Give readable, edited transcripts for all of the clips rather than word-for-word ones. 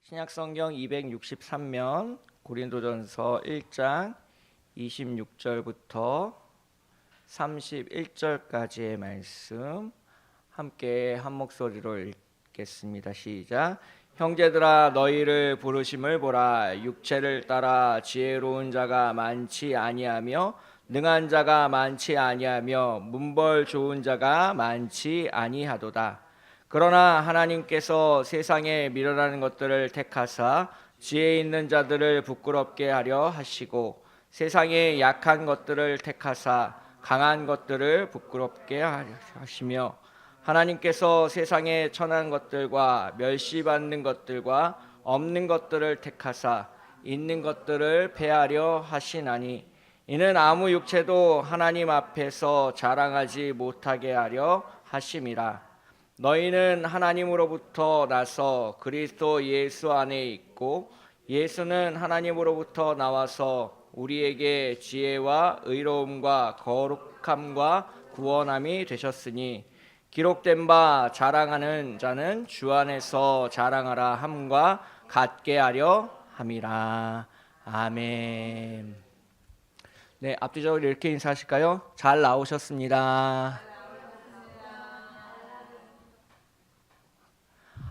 신약성경 263면 고린도전서 1장 26절부터 31절까지의 말씀 함께 한 목소리로 읽겠습니다. 시작. 형제들아 너희를 부르심을 보라. 육체를 따라 지혜로운 자가 많지 아니하며 능한 자가 많지 아니하며 문벌 좋은 자가 많지 아니하도다. 그러나 하나님께서 세상에 미련한 것들을 택하사 지혜 있는 자들을 부끄럽게 하려 하시고 세상에 약한 것들을 택하사 강한 것들을 부끄럽게 하려 하시며 하나님께서 세상에 천한 것들과 멸시받는 것들과 없는 것들을 택하사 있는 것들을 패하려 하시나니 이는 아무 육체도 하나님 앞에서 자랑하지 못하게 하려 하심이라. 너희는 하나님으로부터 나서 그리스도 예수 안에 있고 예수는 하나님으로부터 나와서 우리에게 지혜와 의로움과 거룩함과 구원함이 되셨으니 기록된 바 자랑하는 자는 주 안에서 자랑하라 함과 같게 하려 함이라. 아멘. 네, 앞뒤적으로 이렇게 인사하실까요? 잘 나오셨습니다.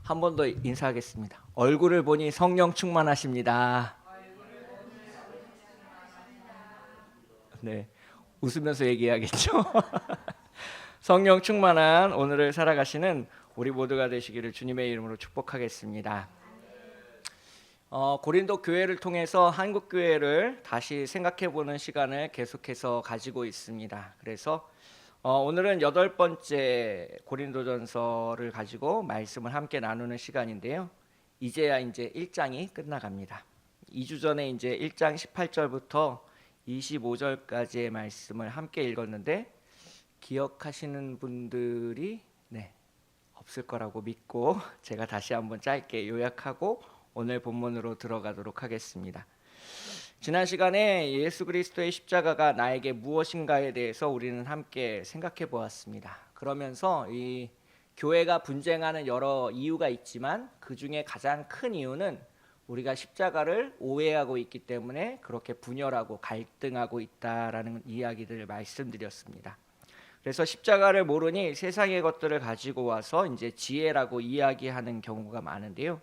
한 번 더 인사하겠습니다. 얼굴을 보니 성령 충만하십니다. 네, 웃으면서 얘기해야겠죠. 성령 충만한 오늘을 살아가시는 우리 모두가 되시기를 주님의 이름으로 축복하겠습니다. 고린도 교회를 통해서 한국 교회를 다시 생각해보는 시간을 계속해서 가지고 있습니다. 그래서 오늘은 8번째 고린도전서를 가지고 말씀을 함께 나누는 시간인데요. 이제야 이제 1장이 끝나갑니다. 2주 전에 이제 1장 18절부터 25절까지의 말씀을 함께 읽었는데 기억하시는 분들이 없을 거라고 믿고 제가 다시 한번 짧게 요약하고 오늘 본문으로 들어가도록 하겠습니다. 지난 시간에 예수 그리스도의 십자가가 나에게 무엇인가에 대해서 우리는 함께 생각해 보았습니다. 그러면서 이 교회가 분쟁하는 여러 이유가 있지만 그 중에 가장 큰 이유는 우리가 십자가를 오해하고 있기 때문에 그렇게 분열하고 갈등하고 있다라는 이야기들을 말씀드렸습니다. 그래서 십자가를 모르니 세상의 것들을 가지고 와서 이제 지혜라고 이야기하는 경우가 많은데요.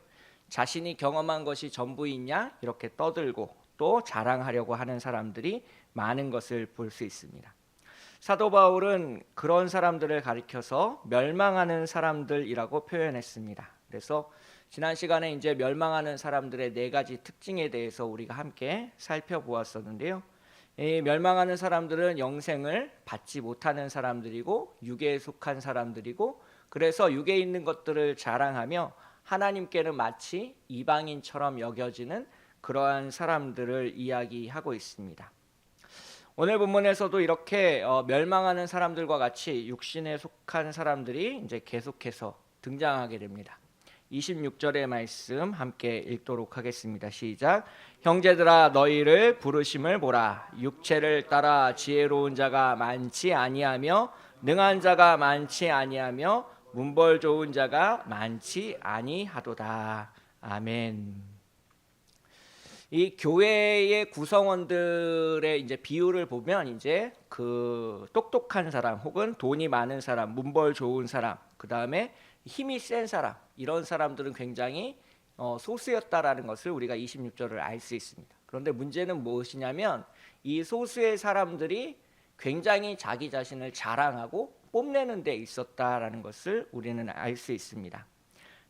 자신이 경험한 것이 전부이냐 이렇게 떠들고 또 자랑하려고 하는 사람들이 많은 것을 볼 수 있습니다. 사도 바울은 그런 사람들을 가리켜서 멸망하는 사람들이라고 표현했습니다. 그래서 지난 시간에 이제 멸망하는 사람들의 4가지 특징에 대해서 우리가 함께 살펴보았었는데요. 이 멸망하는 사람들은 영생을 받지 못하는 사람들이고 육에 속한 사람들이고 그래서 육에 있는 것들을 자랑하며 하나님께는 마치 이방인처럼 여겨지는 그러한 사람들을 이야기하고 있습니다. 오늘 본문에서도 이렇게 멸망하는 사람들과 같이 육신에 속한 사람들이 이제 계속해서 등장하게 됩니다. 26절의 말씀 함께 읽도록 하겠습니다. 시작. 형제들아 너희를 부르심을 보라. 육체를 따라 지혜로운 자가 많지 아니하며 능한 자가 많지 아니하며 문벌 좋은 자가 많지 아니하도다. 아멘. 이 교회의 구성원들의 이제 비율을 보면 이제 그 똑똑한 사람 혹은 돈이 많은 사람, 문벌 좋은 사람, 그 다음에 힘이 센 사람 이런 사람들은 굉장히 소수였다라는 것을 우리가 26절을 알 수 있습니다. 그런데 문제는 무엇이냐면 이 소수의 사람들이 굉장히 자기 자신을 자랑하고 뽐내는 데 있었다라는 것을 우리는 알 수 있습니다.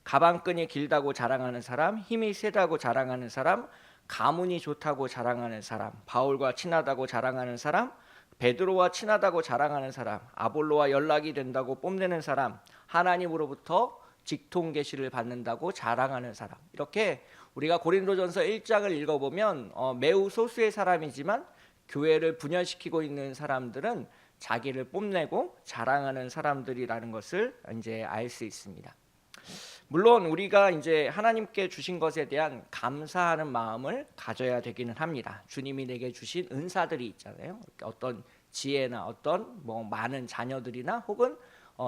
가방끈이 길다고 자랑하는 사람, 힘이 세다고 자랑하는 사람, 가문이 좋다고 자랑하는 사람, 바울과 친하다고 자랑하는 사람, 베드로와 친하다고 자랑하는 사람, 아볼로와 연락이 된다고 뽐내는 사람, 하나님으로부터 직통 계시를 받는다고 자랑하는 사람. 이렇게 우리가 고린도전서 1장을 읽어보면 매우 소수의 사람이지만 교회를 분열시키고 있는 사람들은 자기를 뽐내고 자랑하는 사람들이라는 것을 이제 알 수 있습니다. 물론 우리가 이제 하나님께 주신 것에 대한 감사하는 마음을 가져야 되기는 합니다. 주님이 내게 주신 은사들이 있잖아요. 어떤 지혜나 어떤 많은 자녀들이나 혹은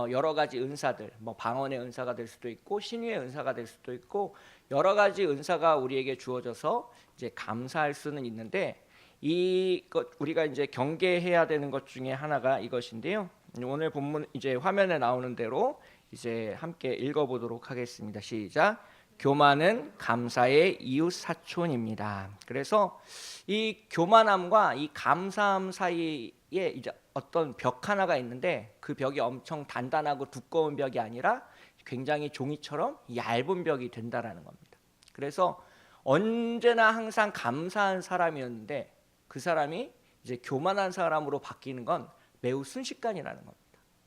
여러 가지 은사들, 뭐 방언의 은사가 될 수도 있고 신유의 은사가 될 수도 있고 여러 가지 은사가 우리에게 주어져서 이제 감사할 수는 있는데 이것 우리가 이제 경계해야 되는 것 중에 하나가 이것인데요. 오늘 본문 이제 화면에 나오는 대로 이제 함께 읽어보도록 하겠습니다. 시작. 교만은 감사의 이웃 사촌입니다. 그래서 이 교만함과 이 감사함 사이에 이제 어떤 벽 하나가 있는데 그 벽이 엄청 단단하고 두꺼운 벽이 아니라 굉장히 종이처럼 얇은 벽이 된다라는 겁니다. 그래서 언제나 항상 감사한 사람이었는데 그 사람이 이제 교만한 사람으로 바뀌는 건 매우 순식간이라는 겁니다.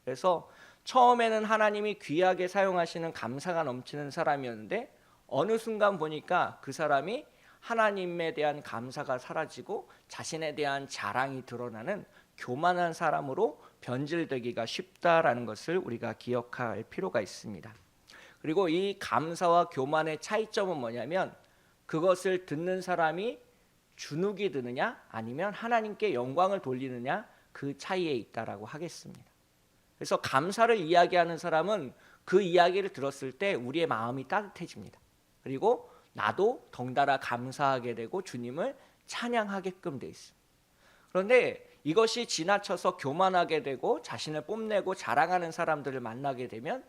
그래서 처음에는 하나님이 귀하게 사용하시는 감사가 넘치는 사람이었는데 어느 순간 보니까 그 사람이 하나님에 대한 감사가 사라지고 자신에 대한 자랑이 드러나는 교만한 사람으로 변질되기가 쉽다라는 것을 우리가 기억할 필요가 있습니다. 그리고 이 감사와 교만의 차이점은 뭐냐면 그것을 듣는 사람이 주눅이 드느냐 아니면 하나님께 영광을 돌리느냐 그 차이에 있다라고 하겠습니다. 그래서 감사를 이야기하는 사람은 그 이야기를 들었을 때 우리의 마음이 따뜻해집니다. 그리고 나도 덩달아 감사하게 되고 주님을 찬양하게끔 돼 있습니다. 그런데 이것이 지나쳐서 교만하게 되고 자신을 뽐내고 자랑하는 사람들을 만나게 되면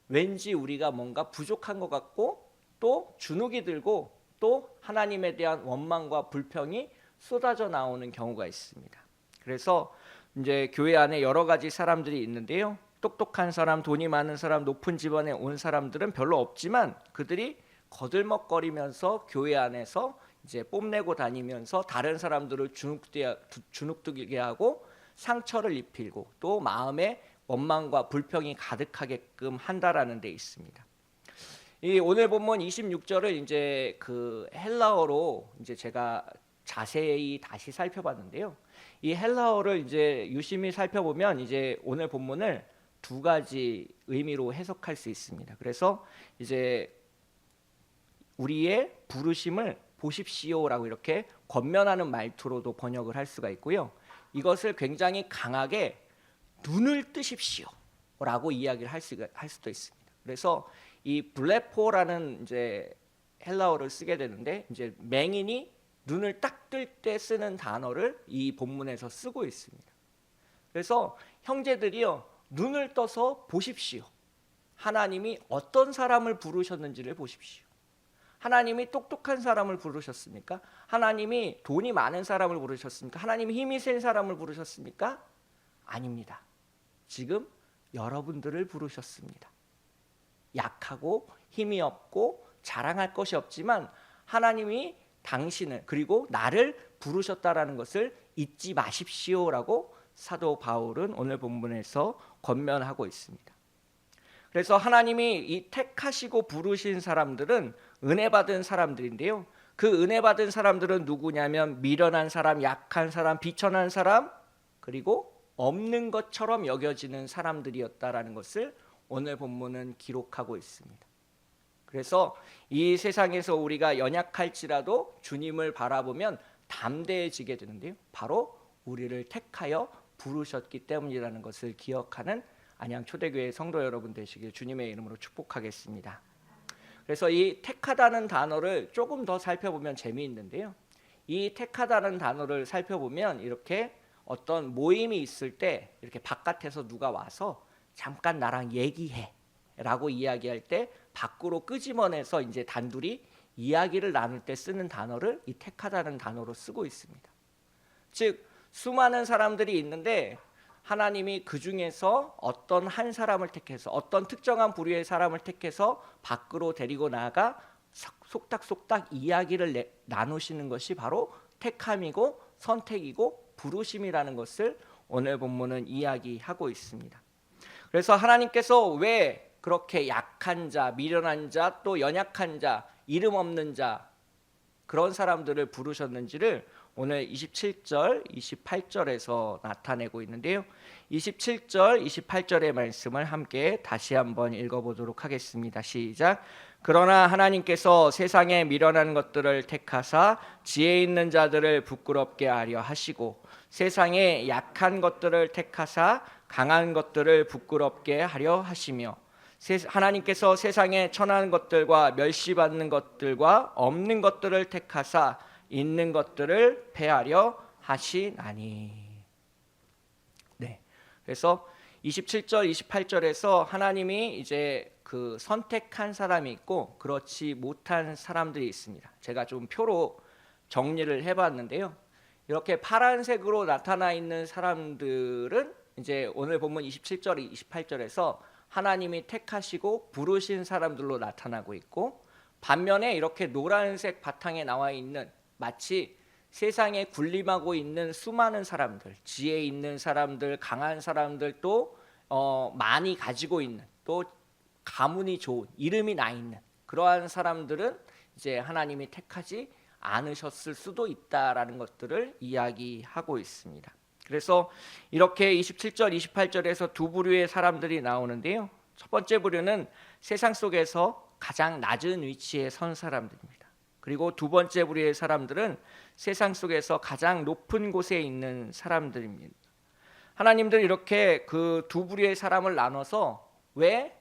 왠지 우리가 뭔가 부족한 것 같고 또 주눅이 들고 또 하나님에 대한 원망과 불평이 쏟아져 나오는 경우가 있습니다. 그래서 이제 교회 안에 여러 가지 사람들이 있는데요. 똑똑한 사람, 돈이 많은 사람, 높은 집안에 온 사람들은 별로 없지만 그들이 거들먹거리면서 교회 안에서 이제 뽐내고 다니면서 다른 사람들을 주눅들게 하고 상처를 입히고 또 마음에 원망과 불평이 가득하게끔 한다라는 데 있습니다. 이 오늘 본문 26절을 이제 그 헬라어로 이제 제가 자세히 다시 살펴봤는데요. 이 헬라어를 이제 유심히 살펴보면 이제 오늘 본문을 두 가지 의미로 해석할 수 있습니다. 그래서 이제 우리의 부르심을 보십시오라고 이렇게 권면하는 말투로도 번역을 할 수가 있고요. 이것을 굉장히 강하게 눈을 뜨십시오라고 이야기를 할 수도 있습니다. 그래서 이 블레포라는 이제 헬라어를 쓰게 되는데 이제 맹인이 눈을 딱 뜰 때 쓰는 단어를 이 본문에서 쓰고 있습니다. 그래서 형제들이요 눈을 떠서 보십시오. 하나님이 어떤 사람을 부르셨는지를 보십시오. 하나님이 똑똑한 사람을 부르셨습니까? 하나님이 돈이 많은 사람을 부르셨습니까? 하나님이 힘이 센 사람을 부르셨습니까? 아닙니다. 지금 여러분들을 부르셨습니다. 약하고 힘이 없고 자랑할 것이 없지만 하나님이 당신을 그리고 나를 부르셨다라는 것을 잊지 마십시오라고 사도 바울은 오늘 본문에서 권면하고 있습니다. 그래서 하나님이 이 택하시고 부르신 사람들은 은혜 받은 사람들인데요. 그 은혜 받은 사람들은 누구냐면 미련한 사람, 약한 사람, 비천한 사람, 그리고 없는 것처럼 여겨지는 사람들이었다라는 것을 오늘 본문은 기록하고 있습니다. 그래서 이 세상에서 우리가 연약할지라도 주님을 바라보면 담대해지게 되는데요. 바로 우리를 택하여 부르셨기 때문이라는 것을 기억하는 안양 초대교회 성도 여러분 되시길 주님의 이름으로 축복하겠습니다. 그래서 이 택하다는 단어를 조금 더 살펴보면 재미있는데요. 이 택하다는 단어를 살펴보면 이렇게 어떤 모임이 있을 때 이렇게 바깥에서 누가 와서 잠깐 나랑 얘기해 라고 이야기할 때 밖으로 끄집어내서 이제 단둘이 이야기를 나눌 때 쓰는 단어를 이 택하다는 단어로 쓰고 있습니다. 즉 수많은 사람들이 있는데 하나님이 그 중에서 어떤 한 사람을 택해서 어떤 특정한 부류의 사람을 택해서 밖으로 데리고 나가 속닥속닥 이야기를 나누시는 것이 바로 택함이고 선택이고 부르심이라는 것을 오늘 본문은 이야기하고 있습니다. 그래서 하나님께서 왜 그렇게 약한 자, 미련한 자, 또 연약한 자, 이름 없는 자 그런 사람들을 부르셨는지를 오늘 27절, 28절에서 나타내고 있는데요. 27절, 28절의 말씀을 함께 다시 한번 읽어보도록 하겠습니다. 시작. 그러나 하나님께서 세상에 미련한 것들을 택하사 지혜 있는 자들을 부끄럽게 하려 하시고 세상에 약한 것들을 택하사 강한 것들을 부끄럽게 하려 하시며 하나님께서 세상에 천한 것들과 멸시받는 것들과 없는 것들을 택하사 있는 것들을 패하려 하시나니. 네. 그래서 27절, 28절에서 하나님이 이제 그 선택한 사람이 있고 그렇지 못한 사람들이 있습니다. 제가 좀 표로 정리를 해봤는데요. 이렇게 파란색으로 나타나 있는 사람들은 이제 오늘 본문 27절, 28절에서 하나님이 택하시고 부르신 사람들로 나타나고 있고, 반면에 이렇게 노란색 바탕에 나와 있는 마치 세상에 군림하고 있는 수많은 사람들, 지혜 있는 사람들, 강한 사람들, 또 많이 가지고 있는, 또 가문이 좋은, 이름이 나 있는 그러한 사람들은 이제 하나님이 택하지 않으셨을 수도 있다라는 것들을 이야기하고 있습니다. 그래서 이렇게 27절, 28절에서 두 부류의 사람들이 나오는데요. 첫 번째 부류는 세상 속에서 가장 낮은 위치에 선 사람들입니다. 그리고 두 번째 부류의 사람들은 세상 속에서 가장 높은 곳에 있는 사람들입니다. 하나님들 이렇게 그 두 부류의 사람을 나눠서 왜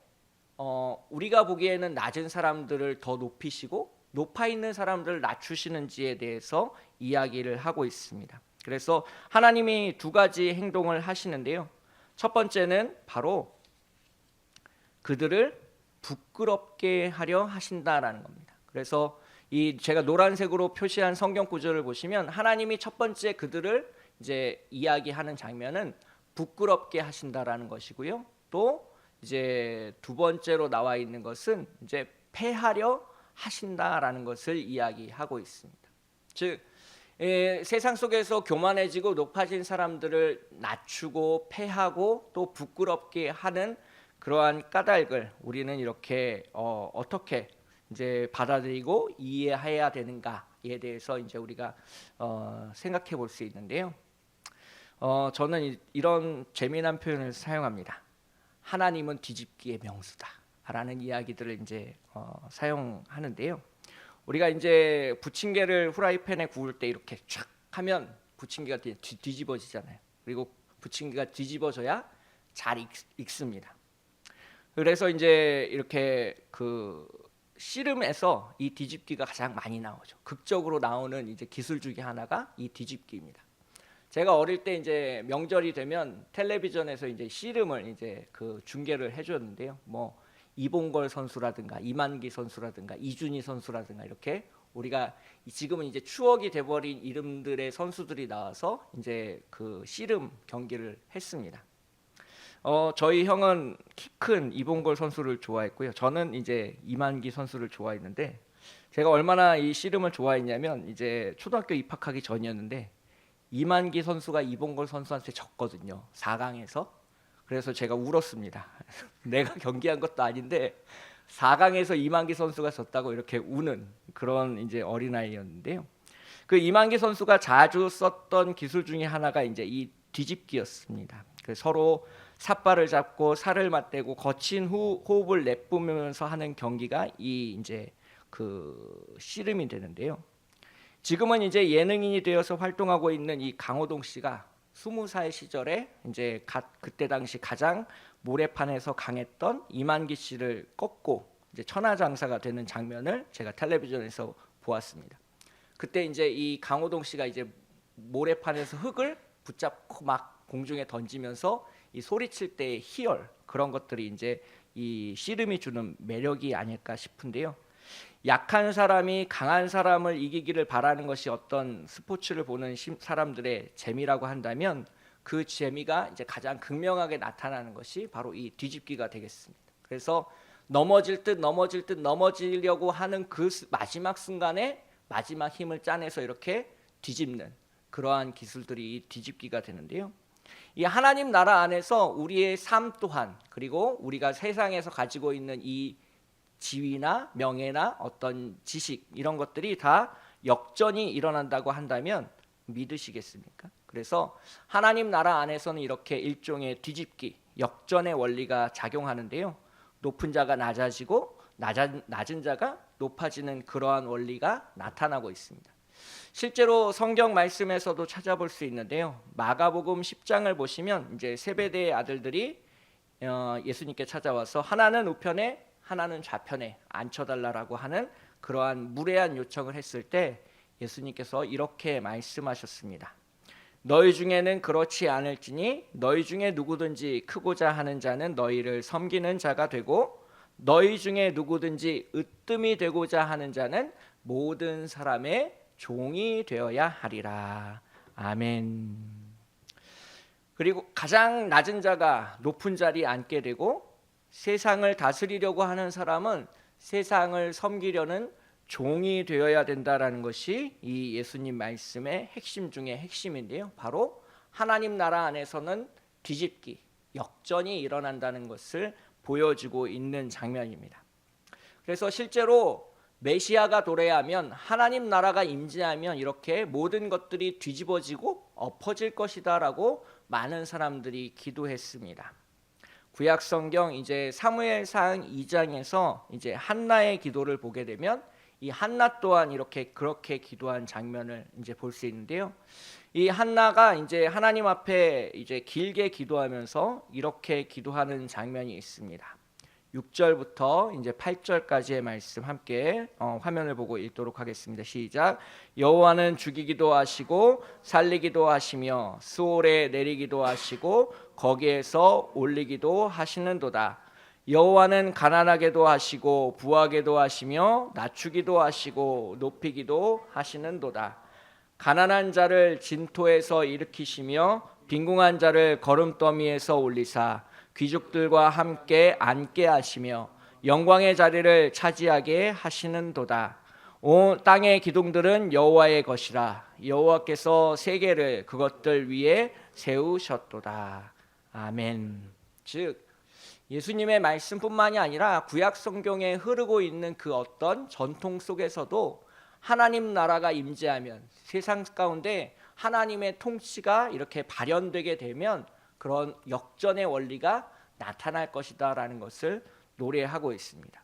우리가 보기에는 낮은 사람들을 더 높이시고 높아 있는 사람들을 낮추시는지에 대해서 이야기를 하고 있습니다. 그래서 하나님이 두 가지 행동을 하시는데요. 첫 번째는 바로 그들을 부끄럽게 하려 하신다라는 겁니다. 그래서 이 제가 노란색으로 표시한 성경 구절을 보시면 하나님이 첫 번째 그들을 이제 이야기하는 장면은 부끄럽게 하신다라는 것이고요. 또 이제 두 번째로 나와 있는 것은 이제 패하려 하신다라는 것을 이야기하고 있습니다. 즉 세상 속에서 교만해지고 높아진 사람들을 낮추고 패하고 또 부끄럽게 하는 그러한 까닭을 우리는 이렇게 어떻게 이제 받아들이고 이해해야 되는가에 대해서 이제 우리가 생각해 볼 수 있는데요. 저는 이런 재미난 표현을 사용합니다. 하나님은 뒤집기의 명수다라는 이야기들을 이제 사용하는데요. 우리가 이제 부침개를 후라이팬에 구울 때 이렇게 쫙 하면 부침개가 뒤집어지잖아요. 그리고 부침개가 뒤집어져야 잘 익습니다. 그래서 이제 이렇게 그 씨름에서 이 뒤집기가 가장 많이 나오죠. 극적으로 나오는 이제 기술 중에 하나가 이 뒤집기입니다. 제가 어릴 때 이제 명절이 되면 텔레비전에서 이제 씨름을 이제 그 중계를 해줬는데요. 뭐 이봉걸 선수라든가 이만기 선수라든가 이준희 선수라든가 이렇게 우리가 지금은 이제 추억이 돼버린 이름들의 선수들이 나와서 이제 그 씨름 경기를 했습니다. 저희 형은 키 큰 이봉걸 선수를 좋아했고요. 저는 이제 이만기 선수를 좋아했는데, 제가 얼마나 이 씨름을 좋아했냐면 이제 초등학교 입학하기 전이었는데 이만기 선수가 이봉걸 선수한테 졌거든요. 4강에서. 그래서 제가 울었습니다. 내가 경기한 것도 아닌데 4강에서 이만기 선수가 졌다고 이렇게 우는 그런 이제 어린아이였는데요. 그 이만기 선수가 자주 썼던 기술 중에 하나가 이제 이 뒤집기였습니다. 서로 삿발을 잡고 살을 맞대고 거친 호흡을 내뿜으면서 하는 경기가 이 이제 그 씨름이 되는데요. 지금은 이제 예능인이 되어서 활동하고 있는 이 강호동 씨가 20살 시절에 이제 그때 당시 가장 모래판에서 강했던 이만기 씨를 꺾고 이제 천하장사가 되는 장면을 제가 텔레비전에서 보았습니다. 그때 이제 이 강호동 씨가 이제 모래판에서 흙을 붙잡고 막 공중에 던지면서 이 소리칠 때의 희열, 그런 것들이 이제 이 씨름이 주는 매력이 아닐까 싶은데요. 약한 사람이 강한 사람을 이기기를 바라는 것이 어떤 스포츠를 보는 사람들의 재미라고 한다면, 그 재미가 이제 가장 극명하게 나타나는 것이 바로 이 뒤집기가 되겠습니다. 그래서 넘어질 듯 넘어지려고 하는 그 마지막 순간에 마지막 힘을 짜내서 이렇게 뒤집는 그러한 기술들이 이 뒤집기가 되는데요. 이 하나님 나라 안에서 우리의 삶 또한, 그리고 우리가 세상에서 가지고 있는 이 지위나 명예나 어떤 지식, 이런 것들이 다 역전이 일어난다고 한다면 믿으시겠습니까? 그래서 하나님 나라 안에서는 이렇게 일종의 뒤집기, 역전의 원리가 작용하는데요. 높은 자가 낮아지고 낮은 자가 높아지는 그러한 원리가 나타나고 있습니다. 실제로 성경 말씀에서도 찾아볼 수 있는데요. 마가복음 10장을 보시면 이제 세베대의 아들들이 예수님께 찾아와서 하나는 우편에 하나는 좌편에 앉혀달라고 하는 그러한 무례한 요청을 했을 때 예수님께서 이렇게 말씀하셨습니다. 너희 중에는 그렇지 않을지니 너희 중에 누구든지 크고자 하는 자는 너희를 섬기는 자가 되고 너희 중에 누구든지 으뜸이 되고자 하는 자는 모든 사람의 종이 되어야 하리라. 아멘. 그리고 가장 낮은 자가 높은 자리에 앉게 되고 세상을 다스리려고 하는 사람은 세상을 섬기려는 종이 되어야 된다라는 것이 이 예수님 말씀의 핵심 중에 핵심인데요. 바로 하나님 나라 안에서는 뒤집기, 역전이 일어난다는 것을 보여주고 있는 장면입니다. 그래서 실제로 메시아가 도래하면 하나님 나라가 임재하면 이렇게 모든 것들이 뒤집어지고 엎어질 것이다라고 많은 사람들이 기도했습니다. 구약 성경 이제 사무엘상 2장에서 이제 한나의 기도를 보게 되면 이 한나 또한 이렇게 그렇게 기도한 장면을 이제 볼 수 있는데요. 이 한나가 이제 하나님 앞에 이제 길게 기도하면서 이렇게 기도하는 장면이 있습니다. 6절부터 이제 8절까지의 말씀 함께 화면을 보고 읽도록 하겠습니다. 시작. 여호와는 죽이기도 하시고 살리기도 하시며 스올에 내리기도 하시고 거기에서 올리기도 하시는도다. 여호와는 가난하게도 하시고 부하게도 하시며 낮추기도 하시고 높이기도 하시는도다. 가난한 자를 진토에서 일으키시며 빈궁한 자를 거름더미에서 올리사 귀족들과 함께 앉게 하시며 영광의 자리를 차지하게 하시는도다. 온 땅의 기둥들은 여호와의 것이라. 여호와께서 세계를 그것들 위에 세우셨도다. 아멘. 즉 예수님의 말씀뿐만이 아니라 구약 성경에 흐르고 있는 그 어떤 전통 속에서도 하나님 나라가 임재하면 세상 가운데 하나님의 통치가 이렇게 발현되게 되면 그런 역전의 원리가 나타날 것이다라는 것을 노래하고 있습니다.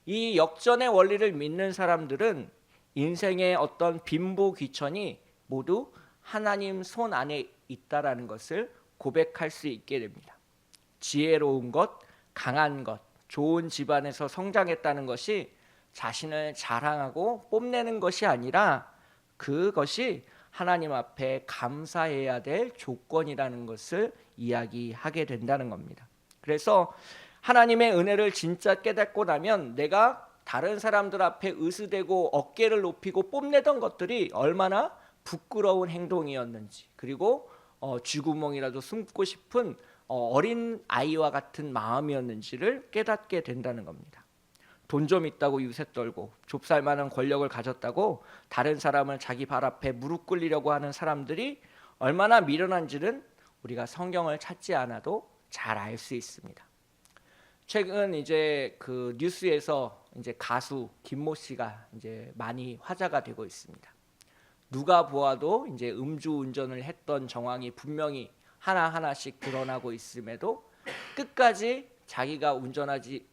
이 역전의 원리를 믿는 사람들은 인생의 어떤 빈부귀천이 모두 하나님 손 안에 있다라는 것을 고백할 수 있게 됩니다. 지혜로운 것, 강한 것, 좋은 집안에서 성장했다는 것이 자신을 자랑하고 뽐내는 것이 아니라 그것이 하나님 앞에 감사해야 될 조건이라는 것을 이야기하게 된다는 겁니다. 그래서 하나님의 은혜를 진짜 깨닫고 나면 내가 다른 사람들 앞에 으스대고 어깨를 높이고 뽐내던 것들이 얼마나 부끄러운 행동이었는지, 그리고 쥐구멍이라도 숨고 싶은 어린 아이와 같은 마음이었는지를 깨닫게 된다는 겁니다. 돈 좀 있다고 유세 떨고 좁쌀 만한 권력을 가졌다고 다른 사람을 자기 발 앞에 무릎 꿇리려고 하는 사람들이 얼마나 미련한지는 우리가 성경을 찾지 않아도 잘 알 수 있습니다. 최근 이제 그 뉴스에서 이제 가수 김모 씨가 이제 많이 화제가 되고 있습니다. 누가 보아도 이제 음주운전을 했던 정황이 분명히 하나하나씩 드러나고 있음에도 끝까지 자기가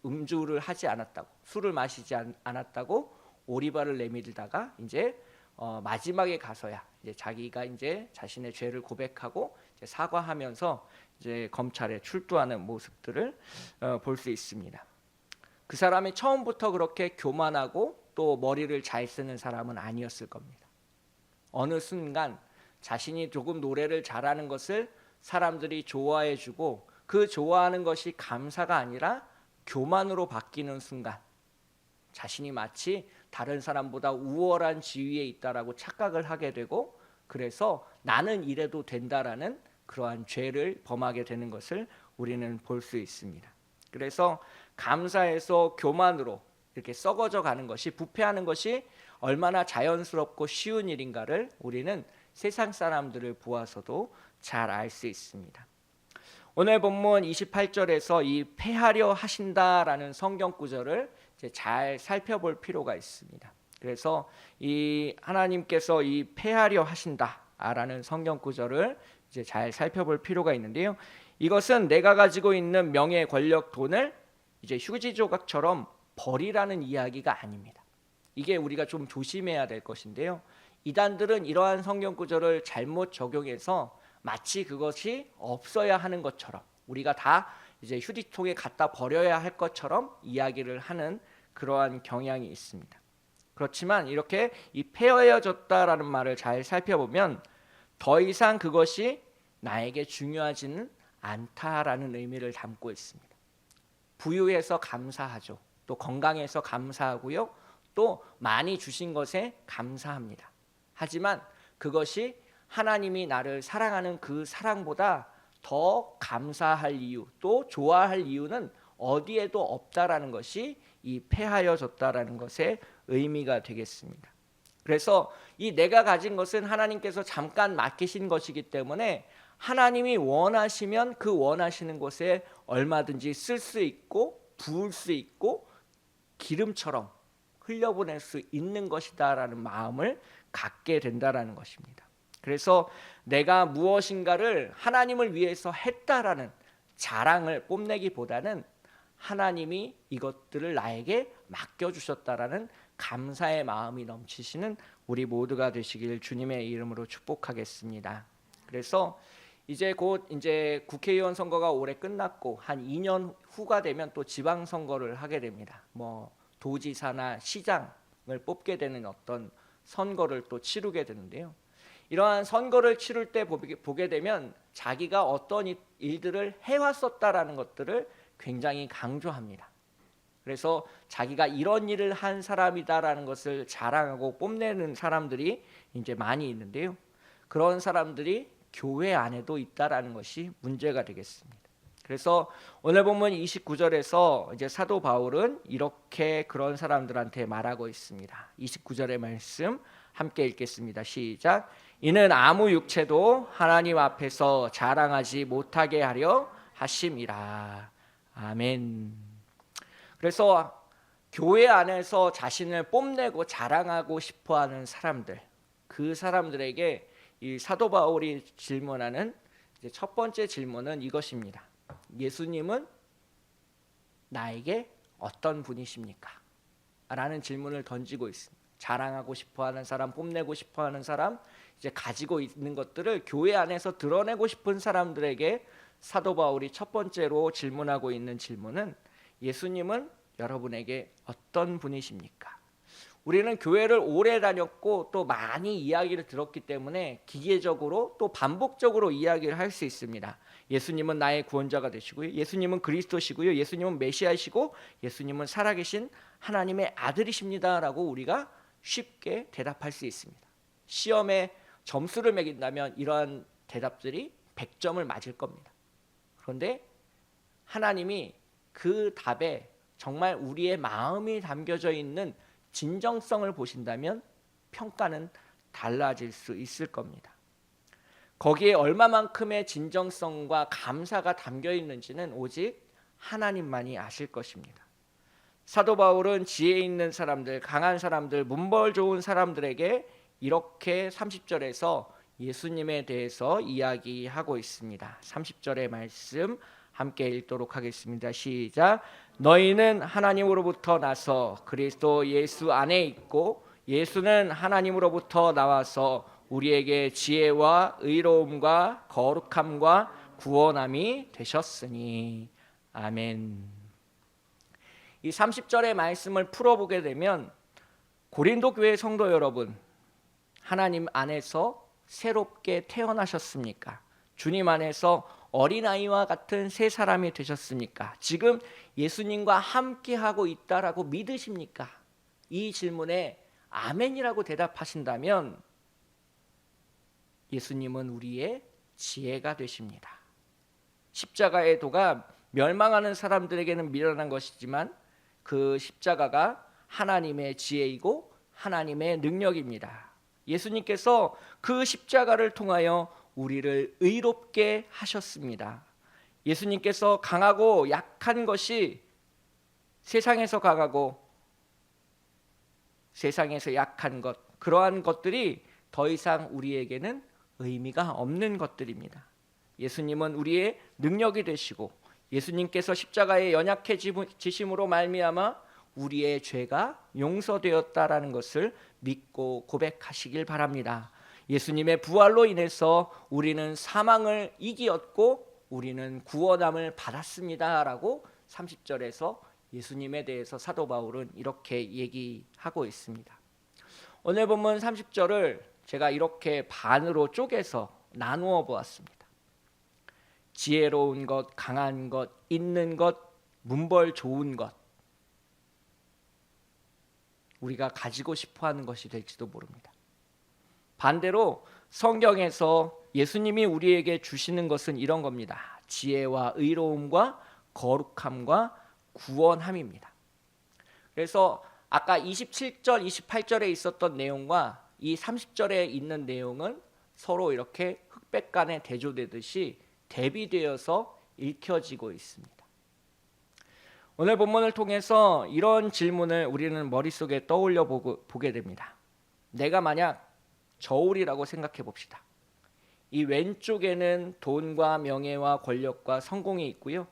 음주를 하지 않았다고, 술을 마시지 않았다고 오리발을 내밀다가 이제 마지막에 가서야 이제 자기가 이제 자신의 죄를 고백하고 이제 사과하면서 이제 검찰에 출두하는 모습들을 볼 수 있습니다. 그 사람이 처음부터 그렇게 교만하고 또 머리를 잘 쓰는 사람은 아니었을 겁니다. 어느 순간 자신이 조금 노래를 잘하는 것을 사람들이 좋아해주고 그 좋아하는 것이 감사가 아니라 교만으로 바뀌는 순간 자신이 마치 다른 사람보다 우월한 지위에 있다라고 착각을 하게 되고 그래서 나는 이래도 된다라는 그러한 죄를 범하게 되는 것을 우리는 볼 수 있습니다. 그래서 감사해서 교만으로 이렇게 썩어져 가는 것이, 부패하는 것이 얼마나 자연스럽고 쉬운 일인가를 우리는 세상 사람들을 보아서도 잘 알 수 있습니다. 오늘 본문 28절에서 이 패하려 하신다라는 성경 구절을 이제 잘 살펴볼 필요가 있습니다. 그래서 이 하나님께서 이 패하려 하신다라는 성경 구절을 이제 잘 살펴볼 필요가 있는데요. 이것은 내가 가지고 있는 명예, 권력, 돈을 이제 휴지 조각처럼 버리라는 이야기가 아닙니다. 이게 우리가 좀 조심해야 될 것인데요. 이단들은 이러한 성경 구절을 잘못 적용해서 마치 그것이 없어야 하는 것처럼, 우리가 다 이제 휴지통에 갖다 버려야 할 것처럼 이야기를 하는 그러한 경향이 있습니다. 그렇지만 이렇게 이 폐허해졌다라는 말을 잘 살펴보면 더 이상 그것이 나에게 중요하지는 않다라는 의미를 담고 있습니다. 부유해서 감사하죠. 또 건강해서 감사하고요. 또 많이 주신 것에 감사합니다. 하지만 그것이 하나님이 나를 사랑하는 그 사랑보다 더 감사할 이유, 또 좋아할 이유는 어디에도 없다라는 것이 이 폐하여졌다라는 것의 의미가 되겠습니다. 그래서 이 내가 가진 것은 하나님께서 잠깐 맡기신 것이기 때문에 하나님이 원하시면 그 원하시는 곳에 얼마든지 쓸 수 있고 부을 수 있고 기름처럼 흘려보낼 수 있는 것이다라는 마음을 갖게 된다라는 것입니다. 그래서 내가 무엇인가를 하나님을 위해서 했다라는 자랑을 뽐내기보다는 하나님이 이것들을 나에게 맡겨주셨다라는 감사의 마음이 넘치시는 우리 모두가 되시길 주님의 이름으로 축복하겠습니다. 그래서 이제 곧 이제 국회의원 선거가 올해 끝났고 한 2년 후가 되면 또 지방 선거를 하게 됩니다. 뭐 도지사나 시장을 뽑게 되는 어떤 선거를 또 치르게 되는데요. 이러한 선거를 치를 때 보게 되면 자기가 어떤 일들을 해왔었다라는 것들을 굉장히 강조합니다. 그래서 자기가 이런 일을 한 사람이다라는 것을 자랑하고 뽐내는 사람들이 이제 많이 있는데요. 그런 사람들이 교회 안에도 있다라는 것이 문제가 되겠습니다. 그래서 오늘 본문 29절에서 이제 사도 바울은 이렇게 그런 사람들한테 말하고 있습니다. 29절의 말씀 함께 읽겠습니다. 시작. 이는 아무 육체도 하나님 앞에서 자랑하지 못하게 하려 하심이라. 아멘. 그래서 교회 안에서 자신을 뽐내고 자랑하고 싶어하는 사람들, 그 사람들에게 이 사도 바울이 질문하는 이제 첫 번째 질문은 이것입니다. 예수님은 나에게 어떤 분이십니까? 라는 질문을 던지고 있습니다. 자랑하고 싶어하는 사람, 뽐내고 싶어하는 사람, 이제 가지고 있는 것들을 교회 안에서 드러내고 싶은 사람들에게 사도 바울이 첫 번째로 질문하고 있는 질문은 예수님은 여러분에게 어떤 분이십니까? 우리는 교회를 오래 다녔고 또 많이 이야기를 들었기 때문에 기계적으로 또 반복적으로 이야기를 할 수 있습니다. 예수님은 나의 구원자가 되시고요. 예수님은 그리스도시고요. 예수님은 메시아이시고 예수님은 살아계신 하나님의 아들이십니다라고 우리가 쉽게 대답할 수 있습니다. 시험에 점수를 매긴다면 이러한 대답들이 100점을 맞을 겁니다. 그런데 하나님이 그 답에 정말 우리의 마음이 담겨져 있는 진정성을 보신다면 평가는 달라질 수 있을 겁니다. 거기에 얼마만큼의 진정성과 감사가 담겨 있는지는 오직 하나님만이 아실 것입니다. 사도 바울은 지혜 있는 사람들, 강한 사람들, 문벌 좋은 사람들에게 이렇게 30절에서 예수님에 대해서 이야기하고 있습니다. 30절의 말씀 함께 읽도록 하겠습니다. 시작. 너희는 하나님으로부터 나서 그리스도 예수 안에 있고 예수는 하나님으로부터 나와서 우리에게 지혜와 의로움과 거룩함과 구원함이 되셨으니. 아멘. 이 30절의 말씀을 풀어보게 되면 고린도 교회 성도 여러분, 하나님 안에서 새롭게 태어나셨습니까? 주님 안에서 어린아이와 같은 새 사람이 되셨습니까? 지금 예수님과 함께하고 있다라고 믿으십니까? 이 질문에 아멘이라고 대답하신다면 예수님은 우리의 지혜가 되십니다. 십자가의 도가 멸망하는 사람들에게는 미련한 것이지만 그 십자가가 하나님의 지혜이고 하나님의 능력입니다. 예수님께서 그 십자가를 통하여 우리를 의롭게 하셨습니다. 예수님께서 강하고 약한 것이 세상에서 강하고 세상에서 약한 것, 그러한 것들이 더 이상 우리에게는 의미가 없는 것들입니다. 예수님은 우리의 능력이 되시고 예수님께서 십자가에 연약해지심으로 말미암아 우리의 죄가 용서되었다라는 것을 믿고 고백하시길 바랍니다. 예수님의 부활로 인해서 우리는 사망을 이기었고 우리는 구원함을 받았습니다라고 30절에서 예수님에 대해서 사도 바울은 이렇게 얘기하고 있습니다. 오늘 본문 30절을 제가 이렇게 반으로 쪼개서 나누어 보았습니다. 지혜로운 것, 강한 것, 있는 것, 문벌 좋은 것, 우리가 가지고 싶어하는 것이 될지도 모릅니다. 반대로 성경에서 예수님이 우리에게 주시는 것은 이런 겁니다. 지혜와 의로움과 거룩함과 구원함입니다. 그래서 아까 27절, 28절에 있었던 내용과 이 30절에 있는 내용은 서로 이렇게 흑백간에 대조되듯이 대비되어서 읽혀지고 있습니다. 오늘 본문을 통해서 이런 질문을 우리는 머릿속에 떠올려 보게 됩니다. 내가 만약 저울이라고 생각해 봅시다. 이 왼쪽에는 돈과 명예와 권력과 성공이 있고요.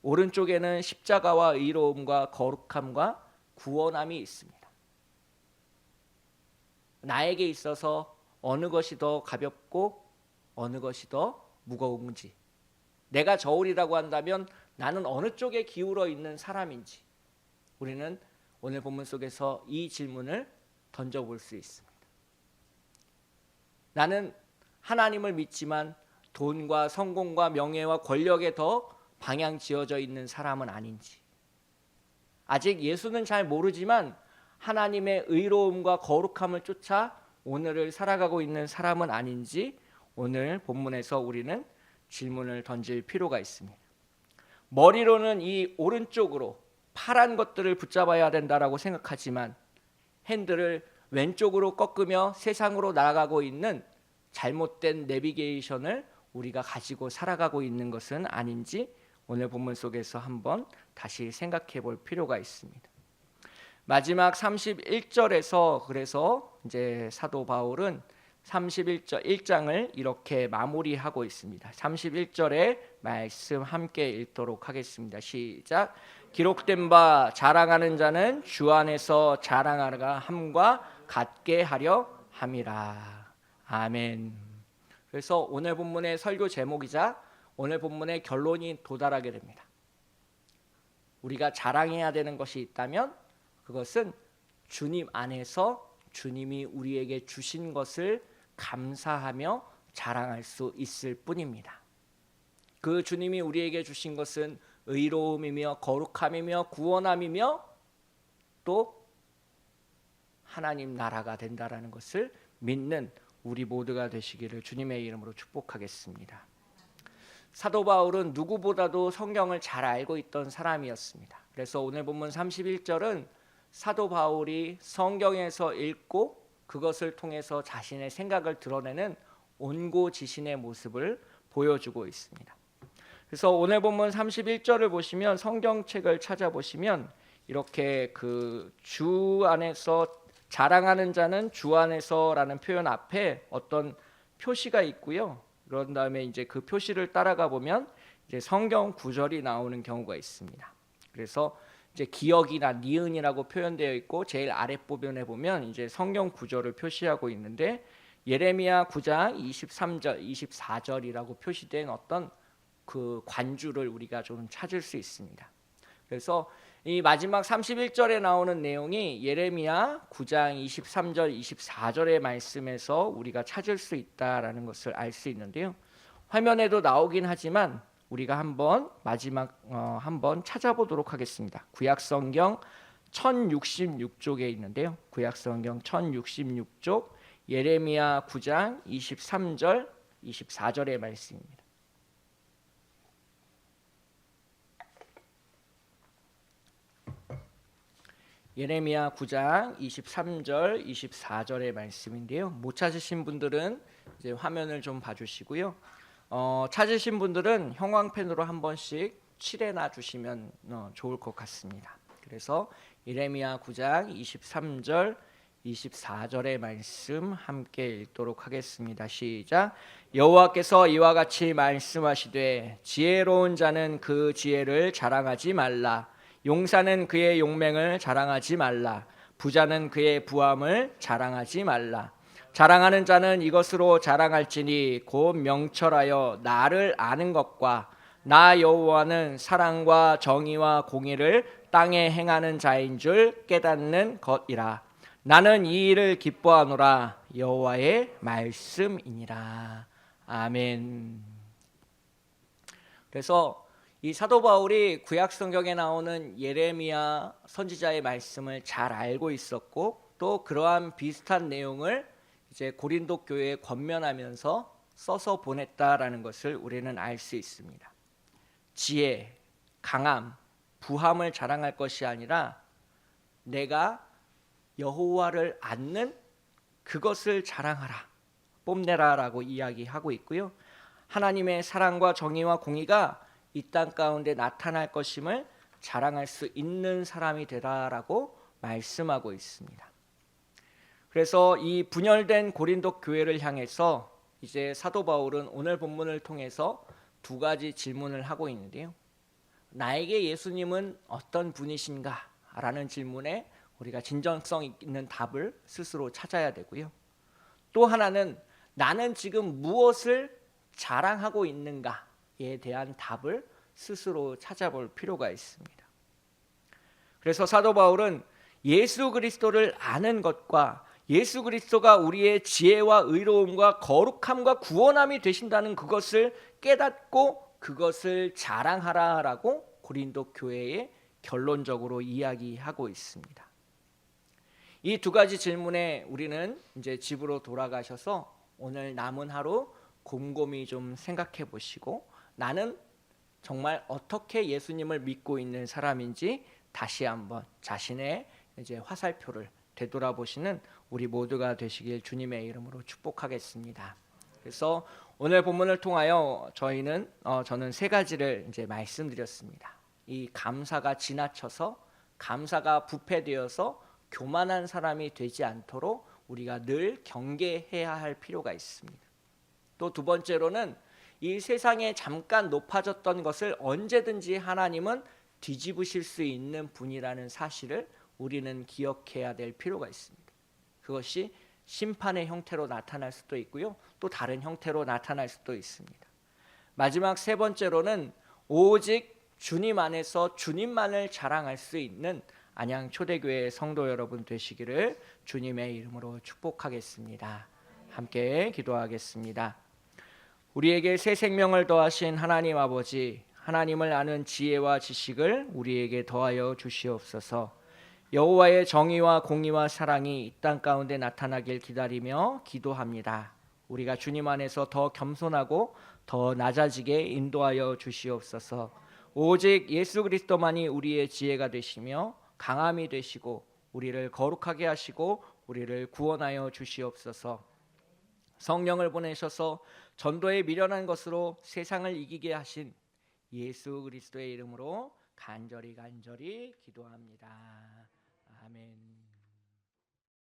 오른쪽에는 십자가와 의로움과 거룩함과 구원함이 있습니다. 나에게 있어서 어느 것이 더 가볍고 어느 것이 더 무거운지, 내가 저울이라고 한다면 나는 어느 쪽에 기울어 있는 사람인지 우리는 오늘 본문 속에서 이 질문을 던져볼 수 있습니다. 나는 하나님을 믿지만 돈과 성공과 명예와 권력에 더 방향 지어져 있는 사람은 아닌지, 아직 예수는 잘 모르지만 하나님의 의로움과 거룩함을 쫓아 오늘을 살아가고 있는 사람은 아닌지 오늘 본문에서 우리는 질문을 던질 필요가 있습니다. 머리로는 이 오른쪽으로 파란 것들을 붙잡아야 된다라고 생각하지만 핸들을 왼쪽으로 꺾으며 세상으로 날아가고 있는 잘못된 내비게이션을 우리가 가지고 살아가고 있는 것은 아닌지 오늘 본문 속에서 한번 다시 생각해 볼 필요가 있습니다. 마지막 31절에서 그래서 이제 사도 바울은 31절 1장을 이렇게 마무리하고 있습니다. 31절의 말씀 함께 읽도록 하겠습니다. 시작. 기록된 바 자랑하는 자는 주 안에서 자랑하라 함과 같게 하려 함이라. 아멘. 그래서 오늘 본문의 설교 제목이자 오늘 본문의 결론이 도달하게 됩니다. 우리가 자랑해야 되는 것이 있다면 그것은 주님 안에서 주님이 우리에게 주신 것을 감사하며 자랑할 수 있을 뿐입니다. 그 주님이 우리에게 주신 것은 의로움이며 거룩함이며 구원함이며 또 하나님 나라가 된다라는 것을 믿는 우리 모두가 되시기를 주님의 이름으로 축복하겠습니다. 사도 바울은 누구보다도 성경을 잘 알고 있던 사람이었습니다. 그래서 오늘 본문 31절은 사도 바울이 성경에서 읽고 그것을 통해서 자신의 생각을 드러내는 온고지신의 모습을 보여주고 있습니다. 그래서 오늘 본문 31절을 보시면 성경책을 찾아보시면 이렇게 그 주 안에서 자랑하는 자는 주 안에서라는 표현 앞에 어떤 표시가 있고요. 그런 다음에 이제 그 표시를 따라가 보면 이제 성경 구절이 나오는 경우가 있습니다. 그래서 이제 기억이나 니은이라고 표현되어 있고 제일 아랫부분에 보면 이제 성경 구절을 표시하고 있는데 예레미야 9장 23절, 24절이라고 표시된 어떤 그 관주를 우리가 좀 찾을 수 있습니다. 그래서 이 마지막 31절에 나오는 내용이 예레미야 9장 23절, 24절의 말씀에서 우리가 찾을 수 있다라는 것을 알 수 있는데요. 화면에도 나오긴 하지만 우리가 한번 마지막 한번 찾아보도록 하겠습니다. 구약성경 1066쪽에 있는데요. 구약성경 1066쪽 예레미야 9장 23절, 24절의 말씀입니다. 예레미야 9장 23절, 24절의 말씀인데요. 못 찾으신 분들은 이제 화면을 좀 봐주시고요. 찾으신 분들은 형광펜으로 한 번씩 칠해놔 주시면 좋을 것 같습니다. 그래서 예레미야 9장 23절, 24절의 말씀 함께 읽도록 하겠습니다. 시작. 여호와께서 이와 같이 말씀하시되 지혜로운 자는 그 지혜를 자랑하지 말라. 용사는 그의 용맹을 자랑하지 말라. 부자는 그의 부함을 자랑하지 말라. 자랑하는 자는 이것으로 자랑할지니 곧 명철하여 나를 아는 것과 나 여호와는 사랑과 정의와 공의를 땅에 행하는 자인 줄 깨닫는 것이라. 나는 이 일을 기뻐하노라. 여호와의 말씀이니라. 아멘. 그래서 이 사도 바울이 구약 성경에 나오는 예레미야 선지자의 말씀을 잘 알고 있었고, 또 그러한 비슷한 내용을 이제 고린도 교회에 권면하면서 써서 보냈다라는 것을 우리는 알 수 있습니다. 지혜, 강함, 부함을 자랑할 것이 아니라 내가 여호와를 아는 그것을 자랑하라, 뽐내라라고 이야기하고 있고요. 하나님의 사랑과 정의와 공의가 이 땅 가운데 나타날 것임을 자랑할 수 있는 사람이 되라라고 말씀하고 있습니다. 그래서 이 분열된 고린도 교회를 향해서 이제 사도 바울은 오늘 본문을 통해서 두 가지 질문을 하고 있는데요. 나에게 예수님은 어떤 분이신가? 라는 질문에 우리가 진정성 있는 답을 스스로 찾아야 되고요. 또 하나는 나는 지금 무엇을 자랑하고 있는가에 대한 답을 스스로 찾아볼 필요가 있습니다. 그래서 사도 바울은 예수 그리스도를 아는 것과 예수 그리스도가 우리의 지혜와 의로움과 거룩함과 구원함이 되신다는 그것을 깨닫고 그것을 자랑하라라고 고린도 교회에 결론적으로 이야기하고 있습니다. 이 두 가지 질문에 우리는 이제 집으로 돌아가셔서 오늘 남은 하루 곰곰이 좀 생각해 보시고, 나는 정말 어떻게 예수님을 믿고 있는 사람인지 다시 한번 자신의 이제 화살표를 되돌아보시는 우리 모두가 되시길 주님의 이름으로 축복하겠습니다. 그래서 오늘 본문을 통하여 저는 세 가지를 이제 말씀드렸습니다. 이 감사가 지나쳐서, 감사가 부패되어서 교만한 사람이 되지 않도록 우리가 늘 경계해야 할 필요가 있습니다. 또 두 번째로는 이 세상에 잠깐 높아졌던 것을 언제든지 하나님은 뒤집으실 수 있는 분이라는 사실을 우리는 기억해야 될 필요가 있습니다. 그것이 심판의 형태로 나타날 수도 있고요, 또 다른 형태로 나타날 수도 있습니다. 마지막 세 번째로는 오직 주님 안에서 주님만을 자랑할 수 있는 안양 초대교회 성도 여러분 되시기를 주님의 이름으로 축복하겠습니다. 함께 기도하겠습니다. 우리에게 새 생명을 더하신 하나님 아버지, 하나님을 아는 지혜와 지식을 우리에게 더하여 주시옵소서. 여호와의 정의와 공의와 사랑이 이 땅 가운데 나타나길 기다리며 기도합니다. 우리가 주님 안에서 더 겸손하고 더 낮아지게 인도하여 주시옵소서. 오직 예수 그리스도만이 우리의 지혜가 되시며 강함이 되시고 우리를 거룩하게 하시고 우리를 구원하여 주시옵소서. 성령을 보내셔서 전도에 미련한 것으로 세상을 이기게 하신 예수 그리스도의 이름으로 간절히 기도합니다. 아멘.